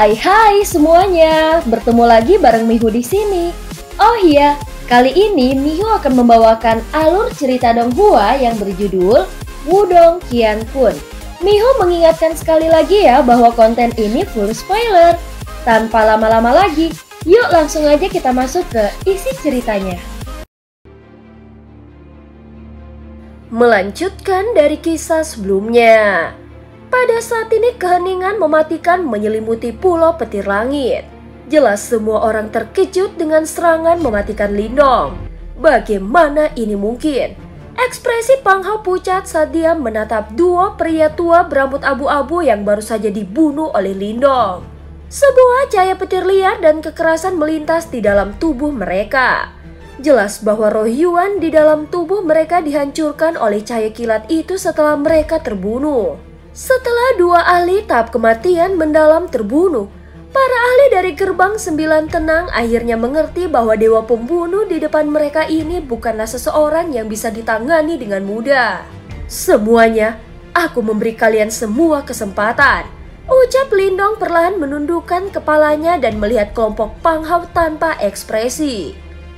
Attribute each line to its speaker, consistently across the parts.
Speaker 1: Hai semuanya, bertemu lagi bareng Mihu di sini. Oh iya, kali ini Mihu akan membawakan alur cerita Donghua yang berjudul Wudong Qiankun. Mihu mengingatkan sekali lagi ya bahwa konten ini full spoiler. Tanpa lama-lama lagi, yuk langsung aja kita masuk ke isi ceritanya. Melanjutkan dari kisah sebelumnya. Pada saat ini keheningan mematikan menyelimuti Pulau Petir Langit. Jelas semua orang terkejut dengan serangan mematikan Lindong. Bagaimana ini mungkin? Ekspresi Pang Hao pucat saat dia menatap dua pria tua berambut abu-abu yang baru saja dibunuh oleh Lindong. Sebuah cahaya petir liar dan kekerasan melintas di dalam tubuh mereka. Jelas bahwa roh Yuan di dalam tubuh mereka dihancurkan oleh cahaya kilat itu setelah mereka terbunuh. Setelah dua ahli tahap kematian mendalam terbunuh, para ahli dari gerbang 9 tenang akhirnya mengerti bahwa dewa pembunuh di depan mereka ini bukanlah seseorang yang bisa ditangani dengan mudah. Semuanya, aku memberi kalian semua kesempatan. Ucap Lindong perlahan menundukkan kepalanya dan melihat kelompok Pang Hao tanpa ekspresi.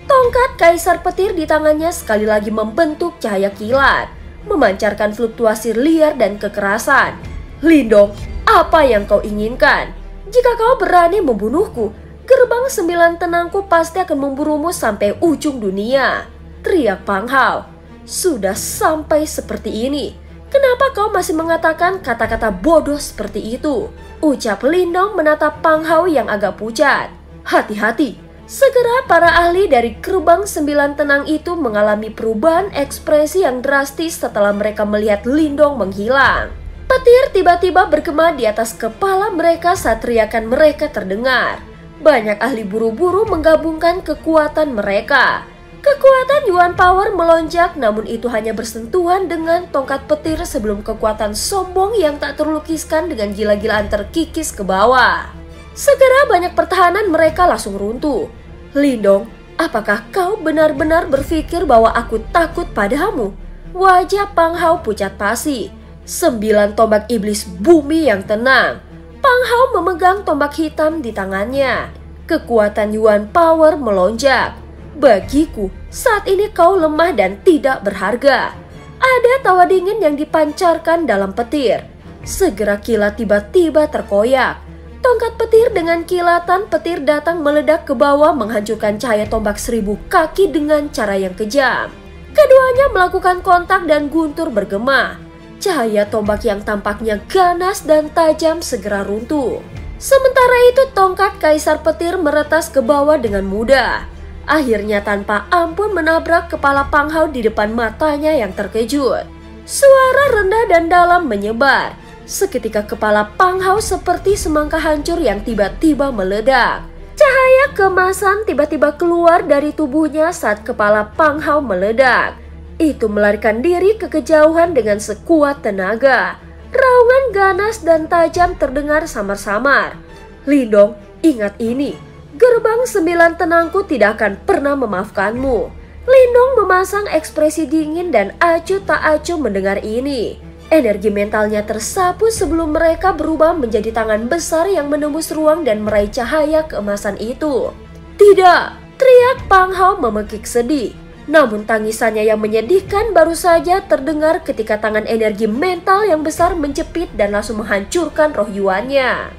Speaker 1: Tongkat kaisar petir di tangannya sekali lagi membentuk cahaya kilat, memancarkan fluktuasi liar dan kekerasan. Lindong, apa yang kau inginkan? Jika kau berani membunuhku, gerbang 9 tenangku pasti akan memburumu sampai ujung dunia. Teriak Pang Hao. Sudah sampai seperti ini, kenapa kau masih mengatakan kata-kata bodoh seperti itu? Ucap Lindong menatap Pang Hao yang agak pucat. Hati-hati. Segera para ahli dari gerbang 9 tenang itu mengalami perubahan ekspresi yang drastis setelah mereka melihat Lindong menghilang. Petir tiba-tiba bergema di atas kepala mereka saat teriakan mereka terdengar. Banyak ahli buru-buru menggabungkan kekuatan mereka. Kekuatan Yuan Power melonjak, namun itu hanya bersentuhan dengan tongkat petir sebelum kekuatan sombong yang tak terlukiskan dengan gila-gilaan terkikis ke bawah. Segera banyak pertahanan mereka langsung runtuh. Lindong, apakah kau benar-benar berpikir bahwa aku takut padamu? Wajah Pang Hao pucat pasi. 9 tombak iblis bumi yang tenang. Pang Hao memegang tombak hitam di tangannya. Kekuatan Yuan Power melonjak. Bagiku, saat ini kau lemah dan tidak berharga. Ada tawa dingin yang dipancarkan dalam petir. Segera kilat tiba-tiba terkoyak. Tongkat petir dengan kilatan petir datang meledak ke bawah menghancurkan cahaya tombak 1000 kaki dengan cara yang kejam. Keduanya melakukan kontak dan guntur bergema. Cahaya tombak yang tampaknya ganas dan tajam segera runtuh. Sementara itu tongkat kaisar petir meretas ke bawah dengan mudah. Akhirnya tanpa ampun menabrak kepala Pang Hao di depan matanya yang terkejut. Suara rendah dan dalam menyebar. Seketika kepala Pang Hao seperti semangka hancur yang tiba-tiba meledak. Cahaya kemasan tiba-tiba keluar dari tubuhnya saat kepala Pang Hao meledak. Itu melarikan diri ke kejauhan dengan sekuat tenaga. Raungan ganas dan tajam terdengar samar-samar. Lindong, ingat ini. Gerbang 9 tenangku tidak akan pernah memaafkanmu. Lindong memasang ekspresi dingin dan acuh tak acuh mendengar ini. Energi mentalnya tersapu sebelum mereka berubah menjadi tangan besar yang menembus ruang dan meraih cahaya keemasan itu. Tidak! Teriak Pang Hao memekik sedih. Namun tangisannya yang menyedihkan baru saja terdengar ketika tangan energi mental yang besar menjepit dan langsung menghancurkan roh Yuannya.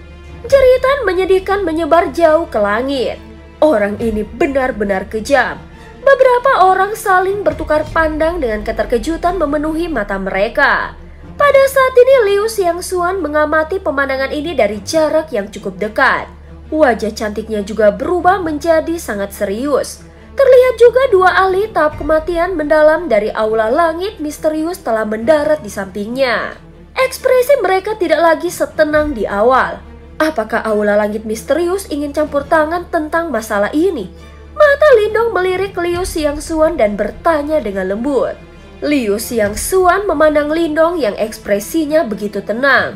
Speaker 1: Jeritan menyedihkan menyebar jauh ke langit. Orang ini benar-benar kejam. Beberapa orang saling bertukar pandang dengan keterkejutan memenuhi mata mereka. Pada saat ini Liu Xiangxuan mengamati pemandangan ini dari jarak yang cukup dekat. Wajah cantiknya juga berubah menjadi sangat serius. Terlihat juga dua ahli tahap kematian mendalam dari aula langit misterius telah mendarat di sampingnya. Ekspresi mereka tidak lagi setenang di awal. Apakah aula langit misterius ingin campur tangan tentang masalah ini? Mata Lindong melirik Liu Xiangxuan dan bertanya dengan lembut. Liu Xiangxuan memandang Lindong yang ekspresinya begitu tenang.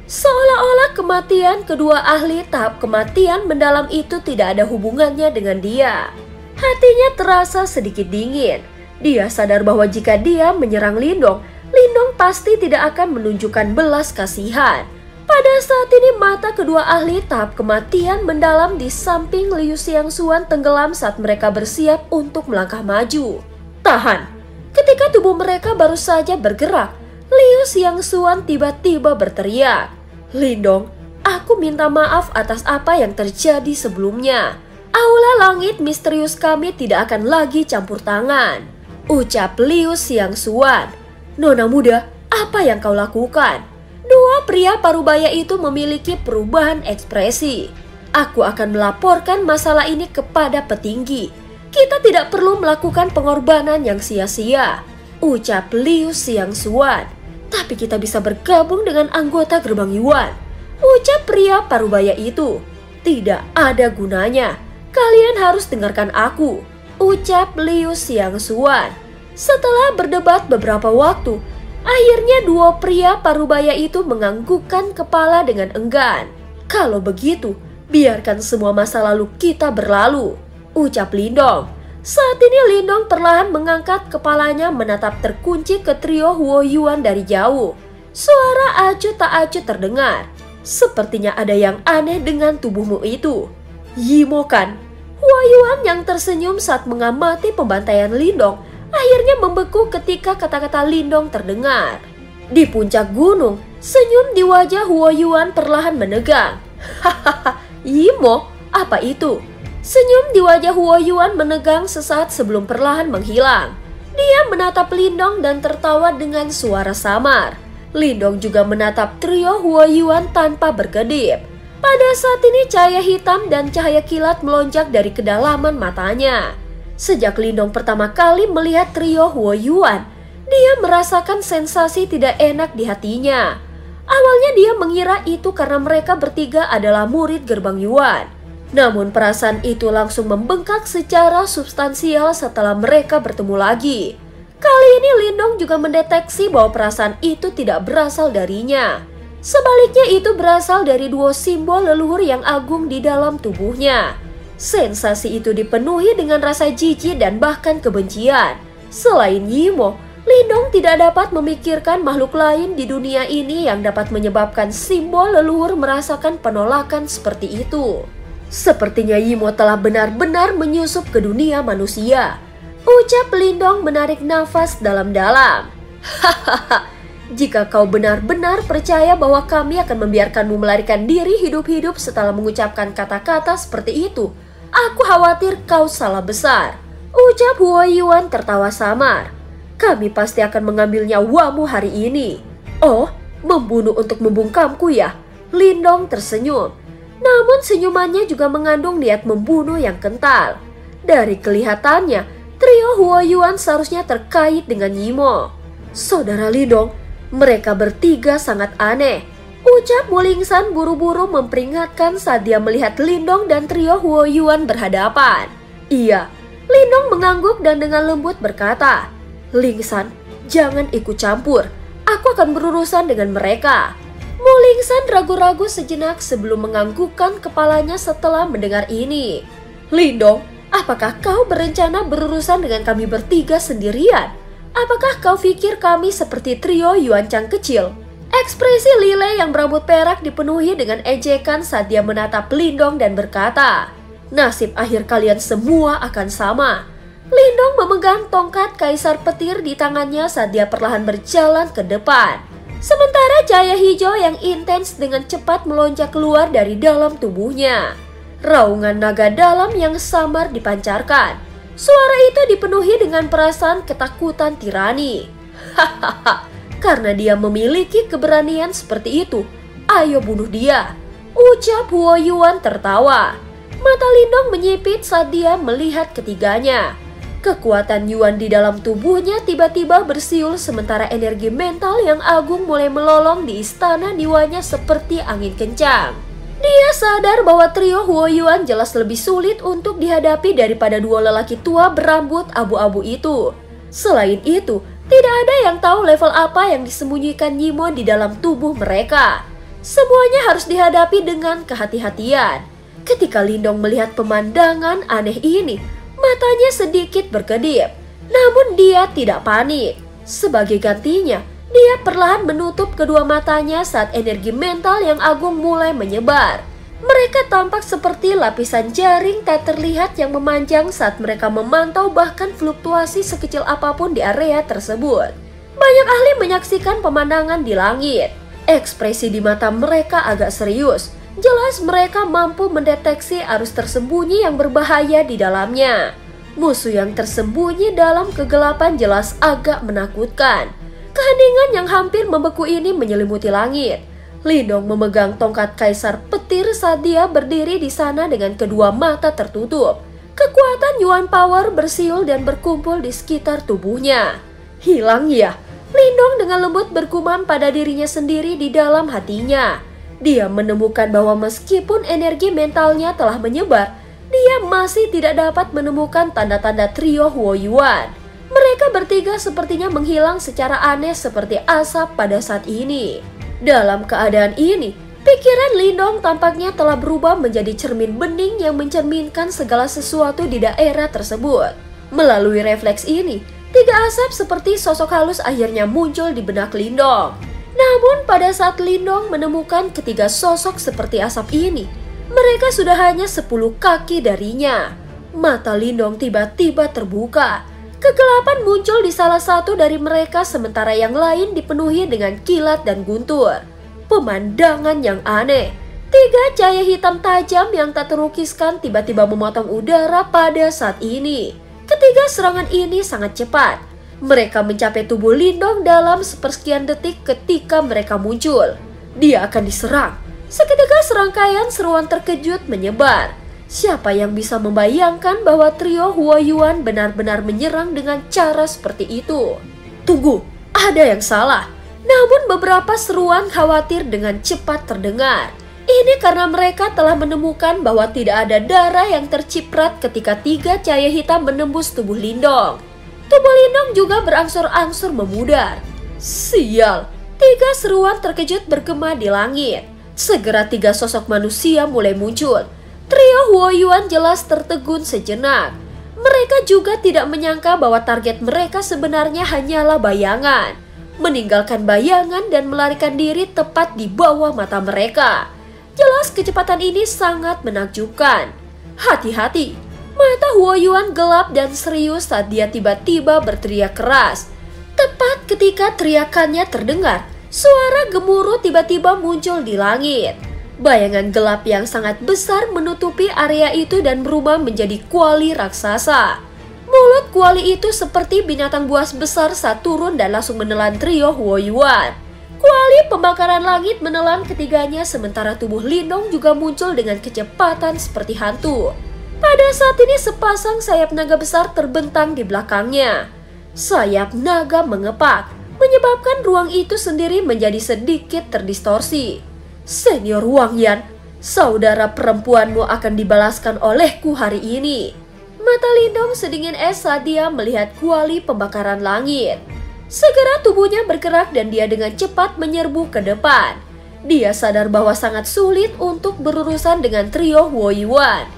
Speaker 1: Seolah-olah kematian kedua ahli tahap kematian mendalam itu tidak ada hubungannya dengan dia. Hatinya terasa sedikit dingin. Dia sadar bahwa jika dia menyerang Lindong, Lindong pasti tidak akan menunjukkan belas kasihan. Pada saat ini mata kedua ahli tahap kematian mendalam di samping Liu Xiangxuan tenggelam saat mereka bersiap untuk melangkah maju. Tahan! Ketika tubuh mereka baru saja bergerak, Liu Xiangxuan tiba-tiba berteriak, "Lindong, aku minta maaf atas apa yang terjadi sebelumnya. Aula langit misterius kami tidak akan lagi campur tangan," ucap Liu Xiangxuan. "Nona muda, apa yang kau lakukan?" Dua pria parubaya itu memiliki perubahan ekspresi. "Aku akan melaporkan masalah ini kepada petinggi. Kita tidak perlu melakukan pengorbanan yang sia-sia," ucap Liu Xiangxuan. "Tapi kita bisa bergabung dengan anggota Gerbang Yuan," ucap pria parubaya itu. "Tidak ada gunanya. Kalian harus dengarkan aku," ucap Liu Xiangxuan. Setelah berdebat beberapa waktu, akhirnya dua pria parubaya itu menganggukkan kepala dengan enggan. "Kalau begitu, biarkan semua masa lalu kita berlalu," ucap Lindong. Saat ini Lindong perlahan mengangkat kepalanya menatap terkunci ke trio Huo Yuan dari jauh. Suara acuh tak acuh terdengar. "Sepertinya ada yang aneh dengan tubuhmu itu." "Yimo kan?" Huo Yuan yang tersenyum saat mengamati pembantaian Lindong akhirnya membeku ketika kata-kata Lindong terdengar. Di puncak gunung, senyum di wajah Huo Yuan perlahan menegang. "Hahaha, Yimo, apa itu?" Senyum di wajah Huo Yuan menegang sesaat sebelum perlahan menghilang. Dia menatap Lindong dan tertawa dengan suara samar. Lindong juga menatap trio Huo Yuan tanpa berkedip. Pada saat ini cahaya hitam dan cahaya kilat melonjak dari kedalaman matanya. Sejak Lindong pertama kali melihat trio Huo Yuan, dia merasakan sensasi tidak enak di hatinya. Awalnya dia mengira itu karena mereka bertiga adalah murid Gerbang Yuan. Namun perasaan itu langsung membengkak secara substansial setelah mereka bertemu lagi. Kali ini Lindong juga mendeteksi bahwa perasaan itu tidak berasal darinya. Sebaliknya itu berasal dari dua simbol leluhur yang agung di dalam tubuhnya. Sensasi itu dipenuhi dengan rasa jijik dan bahkan kebencian. Selain Yimo, Lindong tidak dapat memikirkan makhluk lain di dunia ini yang dapat menyebabkan simbol leluhur merasakan penolakan seperti itu. Sepertinya Yimo telah benar-benar menyusup ke dunia manusia, ucap Lindong menarik nafas dalam-dalam. "Hahaha, jika kau benar-benar percaya bahwa kami akan membiarkanmu melarikan diri hidup-hidup setelah mengucapkan kata-kata seperti itu, aku khawatir kau salah besar," ucap Huo Yuan tertawa samar. "Kami pasti akan mengambil nyawamu hari ini." "Oh, membunuh untuk membungkamku ya?" Lindong tersenyum. Namun senyumannya juga mengandung niat membunuh yang kental. Dari kelihatannya, trio Huo Yuan seharusnya terkait dengan Yimo. "Saudara Lindong, mereka bertiga sangat aneh," ucap Mulingsan buru-buru memperingatkan saat dia melihat Lindong dan trio Huo Yuan berhadapan. "Iya," Lindong mengangguk dan dengan lembut berkata, "Lingsan, jangan ikut campur. Aku akan berurusan dengan mereka." Mulingsan ragu-ragu sejenak sebelum menganggukkan kepalanya setelah mendengar ini. "Lindong, apakah kau berencana berurusan dengan kami bertiga sendirian? Apakah kau pikir kami seperti trio Yuan Chang kecil?" Ekspresi Lile yang berambut perak dipenuhi dengan ejekan saat dia menatap Lindong dan berkata, "Nasib akhir kalian semua akan sama." Lindong memegang tongkat kaisar petir di tangannya saat dia perlahan berjalan ke depan. Sementara cahaya hijau yang intens dengan cepat melonjak keluar dari dalam tubuhnya. Raungan naga dalam yang samar dipancarkan. Suara itu dipenuhi dengan perasaan ketakutan tirani. "Hahaha, karena dia memiliki keberanian seperti itu, ayo bunuh dia," ucap Huo Yuan tertawa. Mata Lindong menyipit saat dia melihat ketiganya. Kekuatan Yuan di dalam tubuhnya tiba-tiba bersiul sementara energi mental yang agung mulai melolong di istana Niwanya seperti angin kencang. Dia sadar bahwa trio Huo Yuan jelas lebih sulit untuk dihadapi daripada dua lelaki tua berambut abu-abu itu. Selain itu, tidak ada yang tahu level apa yang disembunyikan Yimo di dalam tubuh mereka. Semuanya harus dihadapi dengan kehati-hatian. Ketika Lindong melihat pemandangan aneh ini, matanya sedikit berkedip. Namun dia tidak panik. Sebagai gantinya, Dia perlahan menutup kedua matanya saat energi mental yang agung mulai menyebar. Mereka tampak seperti lapisan jaring tak terlihat yang memanjang saat mereka memantau bahkan fluktuasi sekecil apapun di area tersebut. Banyak ahli menyaksikan pemandangan di langit. Ekspresi di mata mereka agak serius. Jelas mereka mampu mendeteksi arus tersembunyi yang berbahaya di dalamnya. Musuh yang tersembunyi dalam kegelapan jelas agak menakutkan. Keheningan yang hampir membeku ini menyelimuti langit. Lindong memegang tongkat kaisar petir saat dia berdiri di sana dengan kedua mata tertutup. Kekuatan Yuan Power bersiul dan berkumpul di sekitar tubuhnya. Hilang ya? Lindong dengan lembut bergumam pada dirinya sendiri di dalam hatinya. Dia menemukan bahwa meskipun energi mentalnya telah menyebar, dia masih tidak dapat menemukan tanda-tanda trio Huoyuan. Mereka bertiga sepertinya menghilang secara aneh seperti asap pada saat ini. Dalam keadaan ini, pikiran Lindong tampaknya telah berubah menjadi cermin bening yang mencerminkan segala sesuatu di daerah tersebut. Melalui refleks ini, tiga asap seperti sosok halus akhirnya muncul di benak Lindong. Namun pada saat Lindong menemukan ketiga sosok seperti asap ini, mereka sudah hanya 10 kaki darinya. Mata Lindong tiba-tiba terbuka. Kegelapan muncul di salah satu dari mereka sementara yang lain dipenuhi dengan kilat dan guntur. Pemandangan yang aneh. Tiga cahaya hitam tajam yang tak terlukiskan tiba-tiba memotong udara pada saat ini. Ketiga serangan ini sangat cepat. Mereka mencapai tubuh Lindong dalam sepersekian detik ketika mereka muncul. Dia akan diserang. Seketika serangkaian seruan terkejut menyebar. Siapa yang bisa membayangkan bahwa trio Huoyuan benar-benar menyerang dengan cara seperti itu? Tunggu, ada yang salah. Namun beberapa seruan khawatir dengan cepat terdengar. Ini karena mereka telah menemukan bahwa tidak ada darah yang terciprat ketika tiga cahaya hitam menembus tubuh Lindong. Tubuh Lindong juga berangsur-angsur memudar. Sial, tiga seruan terkejut bergema di langit. Segera tiga sosok manusia mulai muncul. Trio Huoyuan jelas tertegun sejenak. Mereka juga tidak menyangka bahwa target mereka sebenarnya hanyalah bayangan. Meninggalkan bayangan dan melarikan diri tepat di bawah mata mereka. Jelas kecepatan ini sangat menakjubkan. Hati-hati. Mata Huoyuan gelap dan serius saat dia tiba-tiba berteriak keras. Tepat ketika teriakannya terdengar, suara gemuruh tiba-tiba muncul di langit. Bayangan gelap yang sangat besar menutupi area itu dan berubah menjadi kuali raksasa. Mulut kuali itu seperti binatang buas besar saat turun dan langsung menelan trio Huoyuan. Kuali pembakaran langit menelan ketiganya sementara tubuh Lindong juga muncul dengan kecepatan seperti hantu. Pada saat ini sepasang sayap naga besar terbentang di belakangnya. Sayap naga mengepak, menyebabkan ruang itu sendiri menjadi sedikit terdistorsi. Senior Wang Yan, saudara perempuanmu akan dibalaskan olehku hari ini. Mata Lindong sedingin es saat dia melihat kuali pembakaran langit. Segera tubuhnya bergerak dan dia dengan cepat menyerbu ke depan. Dia sadar bahwa sangat sulit untuk berurusan dengan trio Huoyuan.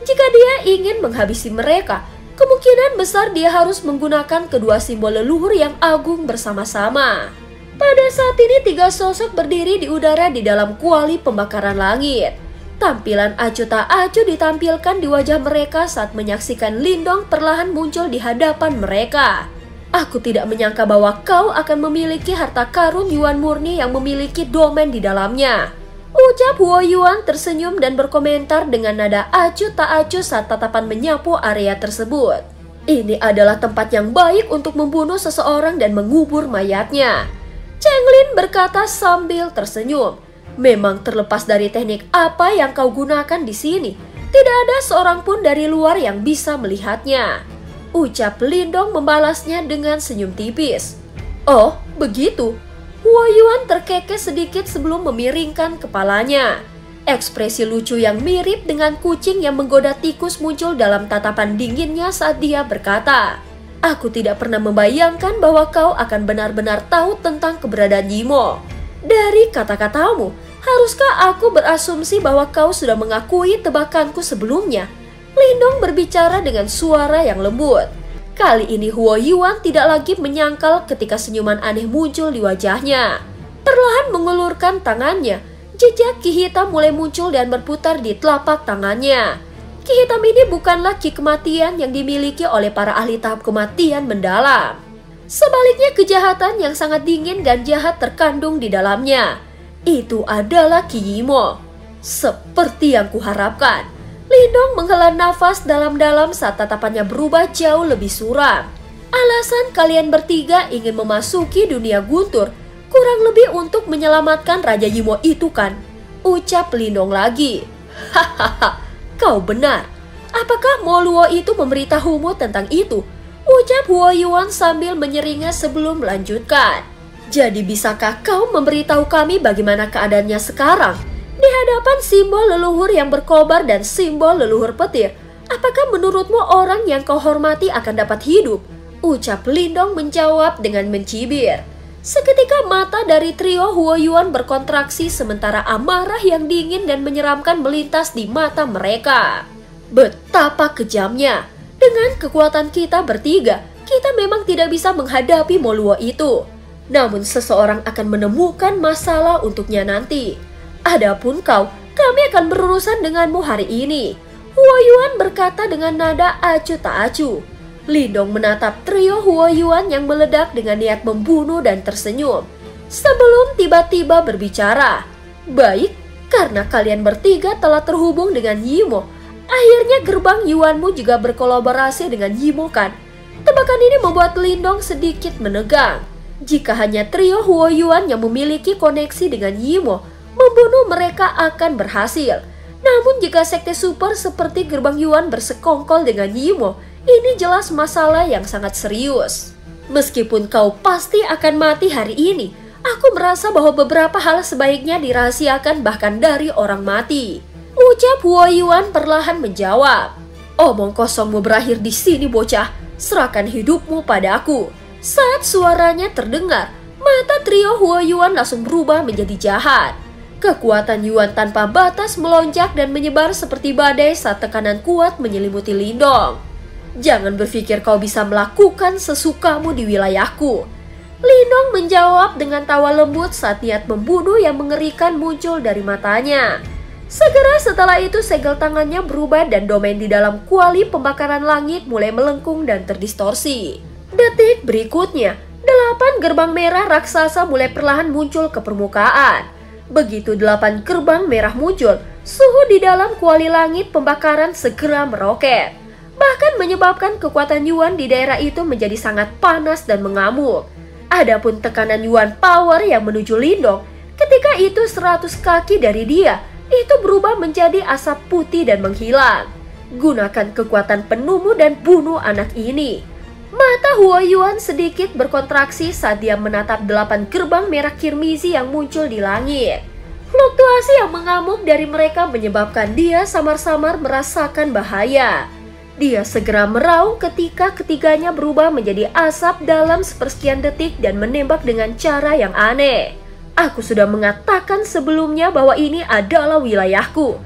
Speaker 1: Jika dia ingin menghabisi mereka, kemungkinan besar dia harus menggunakan kedua simbol leluhur yang agung bersama-sama. Pada saat ini tiga sosok berdiri di udara di dalam kuali pembakaran langit. Tampilan acuh tak acuh ditampilkan di wajah mereka saat menyaksikan Lindong perlahan muncul di hadapan mereka. Aku tidak menyangka bahwa kau akan memiliki harta karun Yuan murni yang memiliki domain di dalamnya. Ucap Huoyuan tersenyum dan berkomentar dengan nada acuh tak acuh saat tatapan menyapu area tersebut. Ini adalah tempat yang baik untuk membunuh seseorang dan mengubur mayatnya. Cheng Lin berkata sambil tersenyum. Memang terlepas dari teknik apa yang kau gunakan di sini, tidak ada seorang pun dari luar yang bisa melihatnya. Ucap Lindong membalasnya dengan senyum tipis. Oh, begitu. Huoyuan terkekeh sedikit sebelum memiringkan kepalanya. Ekspresi lucu yang mirip dengan kucing yang menggoda tikus muncul dalam tatapan dinginnya saat dia berkata, Aku tidak pernah membayangkan bahwa kau akan benar-benar tahu tentang keberadaan Yimo. Dari kata-katamu, haruskah aku berasumsi bahwa kau sudah mengakui tebakanku sebelumnya? Lindong berbicara dengan suara yang lembut. Kali ini Huo Yuan tidak lagi menyangkal ketika senyuman aneh muncul di wajahnya. Perlahan mengulurkan tangannya, jejak ki hitam mulai muncul dan berputar di telapak tangannya. Ki hitam ini bukanlah ki kematian yang dimiliki oleh para ahli tahap kematian mendalam. Sebaliknya kejahatan yang sangat dingin dan jahat terkandung di dalamnya. Itu adalah Ki Yimo. Seperti yang kuharapkan, Lindong menghela nafas dalam-dalam saat tatapannya berubah jauh lebih suram. Alasan kalian bertiga ingin memasuki dunia guntur kurang lebih untuk menyelamatkan Raja Yimo itu kan? Ucap Lindong lagi. Hahaha, kau benar. Apakah Moluo itu memberitahumu tentang itu? Ucap Huo Yuan sambil menyeringai sebelum melanjutkan. Jadi bisakah kau memberitahu kami bagaimana keadaannya sekarang? Di hadapan simbol leluhur yang berkobar dan simbol leluhur petir, apakah menurutmu orang yang kau hormati akan dapat hidup? Ucap Lindong menjawab dengan mencibir. Seketika mata dari trio Huo Yuan berkontraksi sementara amarah yang dingin dan menyeramkan melintas di mata mereka. Betapa kejamnya. Dengan kekuatan kita bertiga, kita memang tidak bisa menghadapi Moluo itu. Namun seseorang akan menemukan masalah untuknya nanti. Adapun kau, kami akan berurusan denganmu hari ini. Huo Yuan berkata dengan nada acuh tak acuh. Lindong menatap trio Huo Yuan yang meledak dengan niat membunuh dan tersenyum. Sebelum tiba-tiba berbicara. Baik, karena kalian bertiga telah terhubung dengan Yimo, akhirnya gerbang Yuanmu juga berkolaborasi dengan Yimo kan? Tebakan ini membuat Lindong sedikit menegang. Jika hanya trio Huo Yuan yang memiliki koneksi dengan Yimo, membunuh mereka akan berhasil. Namun jika sekte super seperti gerbang Yuan bersekongkol dengan Yimo, ini jelas masalah yang sangat serius. Meskipun kau pasti akan mati hari ini, aku merasa bahwa beberapa hal sebaiknya dirahasiakan bahkan dari orang mati. Ucap Huo Yuan perlahan menjawab. Omong kosongmu berakhir di sini bocah, serahkan hidupmu padaku. Saat suaranya terdengar, mata trio Huo Yuan langsung berubah menjadi jahat. Kekuatan Yuan tanpa batas melonjak dan menyebar seperti badai saat tekanan kuat menyelimuti Lindong. Jangan berpikir kau bisa melakukan sesukamu di wilayahku. Lindong menjawab dengan tawa lembut saat niat membunuh yang mengerikan muncul dari matanya. Segera setelah itu segel tangannya berubah dan domain di dalam kuali pembakaran langit mulai melengkung dan terdistorsi. Detik berikutnya, 8 gerbang merah raksasa mulai perlahan muncul ke permukaan. Begitu 8 gerbang merah muncul, suhu di dalam kuali langit pembakaran segera meroket. Bahkan menyebabkan kekuatan Yuan di daerah itu menjadi sangat panas dan mengamuk. Adapun tekanan Yuan power yang menuju Lindong, ketika itu 100 kaki dari dia, itu berubah menjadi asap putih dan menghilang. Gunakan kekuatan penuhmu dan bunuh anak ini. Mata Huo Yuan sedikit berkontraksi saat dia menatap 8 gerbang merah kirmizi yang muncul di langit. Fluktuasi yang mengamuk dari mereka menyebabkan dia samar-samar merasakan bahaya. Dia segera meraung ketika ketiganya berubah menjadi asap dalam sepersekian detik dan menembak dengan cara yang aneh. Aku sudah mengatakan sebelumnya bahwa ini adalah wilayahku.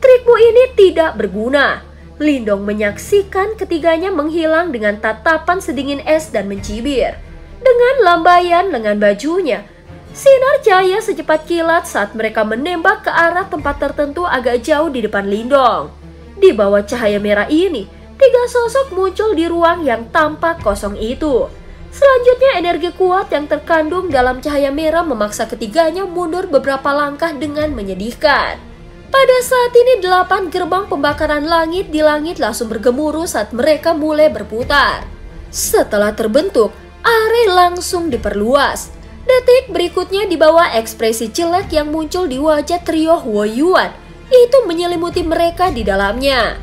Speaker 1: Trikmu ini tidak berguna. Lindong menyaksikan ketiganya menghilang dengan tatapan sedingin es dan mencibir. Dengan lambaian lengan bajunya, sinar cahaya secepat kilat saat mereka menembak ke arah tempat tertentu agak jauh di depan Lindong. Di bawah cahaya merah ini, 3 sosok muncul di ruang yang tampak kosong itu. Selanjutnya energi kuat yang terkandung dalam cahaya merah memaksa ketiganya mundur beberapa langkah dengan menyedihkan. Pada saat ini 8 gerbang pembakaran langit di langit langsung bergemuruh saat mereka mulai berputar. Setelah terbentuk, area langsung diperluas. Detik berikutnya di bawah ekspresi jelek yang muncul di wajah trio Huo Yuan, itu menyelimuti mereka di dalamnya.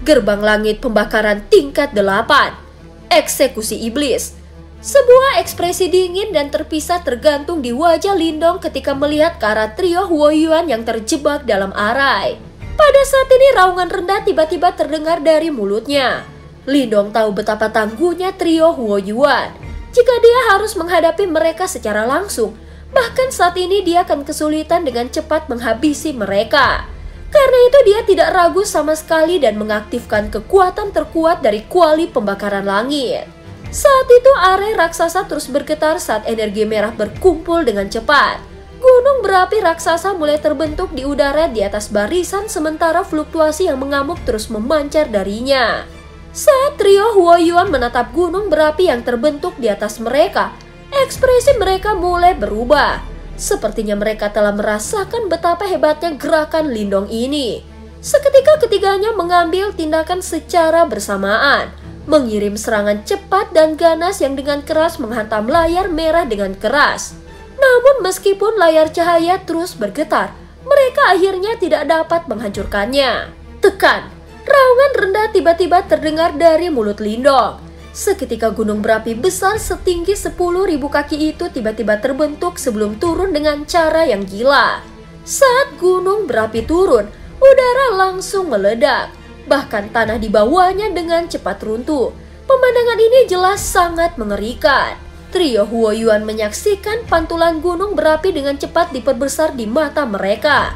Speaker 1: Gerbang langit pembakaran tingkat 8. Eksekusi iblis. Sebuah ekspresi dingin dan terpisah tergantung di wajah Lindong ketika melihat ke arah trio Huo Yuan yang terjebak dalam arai. Pada saat ini raungan rendah tiba-tiba terdengar dari mulutnya. Lindong tahu betapa tangguhnya trio Huo Yuan. Jika dia harus menghadapi mereka secara langsung, bahkan saat ini dia akan kesulitan dengan cepat menghabisi mereka. Karena itu dia tidak ragu sama sekali dan mengaktifkan kekuatan terkuat dari kuali pembakaran langit. Saat itu area raksasa terus bergetar saat energi merah berkumpul dengan cepat. Gunung berapi raksasa mulai terbentuk di udara di atas barisan sementara fluktuasi yang mengamuk terus memancar darinya. Saat trio Huoyuan menatap gunung berapi yang terbentuk di atas mereka, ekspresi mereka mulai berubah. Sepertinya mereka telah merasakan betapa hebatnya gerakan Lindong ini. Seketika ketiganya mengambil tindakan secara bersamaan, mengirim serangan cepat dan ganas yang dengan keras menghantam layar merah dengan keras. Namun meskipun layar cahaya terus bergetar, mereka akhirnya tidak dapat menghancurkannya. Tekan! Raungan rendah tiba-tiba terdengar dari mulut Lindong. Seketika gunung berapi besar setinggi 10.000 kaki itu tiba-tiba terbentuk sebelum turun dengan cara yang gila. Saat gunung berapi turun, udara langsung meledak. Bahkan tanah di bawahnya dengan cepat runtuh. Pemandangan ini jelas sangat mengerikan. Trio Huoyuan menyaksikan pantulan gunung berapi dengan cepat diperbesar di mata mereka.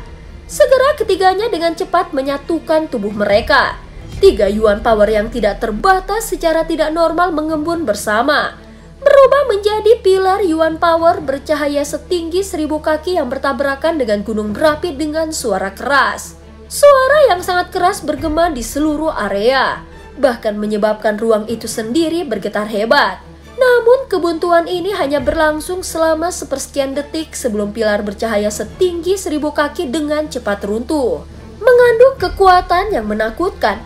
Speaker 1: Segera ketiganya dengan cepat menyatukan tubuh mereka. 3 Yuan Power yang tidak terbatas secara tidak normal mengembun bersama, berubah menjadi pilar Yuan Power bercahaya setinggi 1000 kaki yang bertabrakan dengan gunung berapi dengan suara keras. Suara yang sangat keras bergema di seluruh area, bahkan menyebabkan ruang itu sendiri bergetar hebat. Namun kebuntuan ini hanya berlangsung selama sepersekian detik sebelum pilar bercahaya setinggi 1000 kaki dengan cepat runtuh. Mengandung kekuatan yang menakutkan,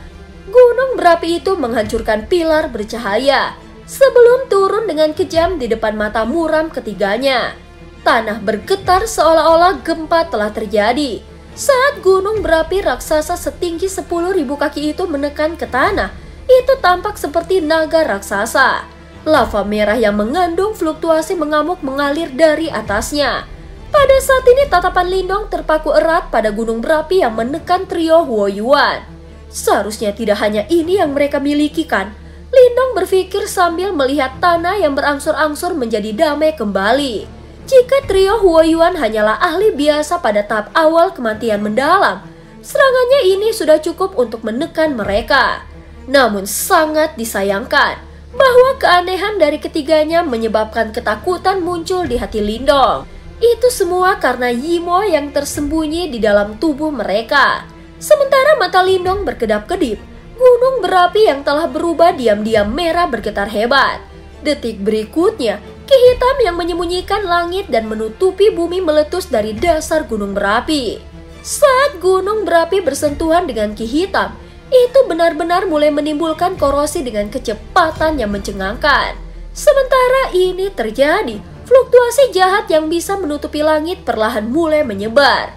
Speaker 1: gunung berapi itu menghancurkan pilar bercahaya sebelum turun dengan kejam di depan mata muram ketiganya. Tanah bergetar seolah-olah gempa telah terjadi. Saat gunung berapi raksasa setinggi 10.000 kaki itu menekan ke tanah, itu tampak seperti naga raksasa. Lava merah yang mengandung fluktuasi mengamuk mengalir dari atasnya. Pada saat ini tatapan Lindong terpaku erat pada gunung berapi yang menekan trio Huoyuan. Seharusnya tidak hanya ini yang mereka miliki kan? Lindong berpikir sambil melihat tanah yang berangsur-angsur menjadi damai kembali. Jika trio Huoyuan hanyalah ahli biasa pada tahap awal kematian mendalam, serangannya ini sudah cukup untuk menekan mereka. Namun sangat disayangkan bahwa keanehan dari ketiganya menyebabkan ketakutan muncul di hati Lindong. Itu semua karena Yimo yang tersembunyi di dalam tubuh mereka. Sementara mata Lindong berkedap-kedip, gunung berapi yang telah berubah diam-diam merah bergetar hebat. Detik berikutnya, Ki hitam yang menyembunyikan langit dan menutupi bumi meletus dari dasar gunung berapi. Saat gunung berapi bersentuhan dengan Ki hitam, itu benar-benar mulai menimbulkan korosi dengan kecepatan yang mencengangkan. Sementara ini terjadi, fluktuasi jahat yang bisa menutupi langit perlahan mulai menyebar.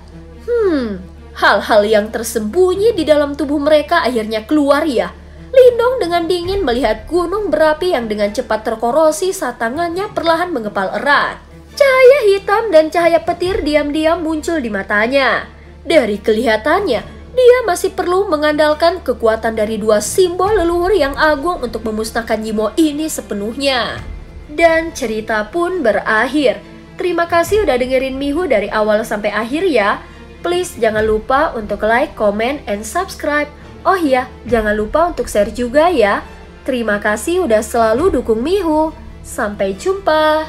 Speaker 1: Hal-hal yang tersembunyi di dalam tubuh mereka akhirnya keluar ya. Lindong dengan dingin melihat gunung berapi yang dengan cepat terkorosi saat tangannya perlahan mengepal erat. Cahaya hitam dan cahaya petir diam-diam muncul di matanya. Dari kelihatannya, dia masih perlu mengandalkan kekuatan dari 2 simbol leluhur yang agung untuk memusnahkan Yimo ini sepenuhnya. Dan cerita pun berakhir. Terima kasih udah dengerin Mihu dari awal sampai akhir ya. Please jangan lupa untuk like, comment, and subscribe. Oh iya, jangan lupa untuk share juga ya. Terima kasih udah selalu dukung Mihu. Sampai jumpa.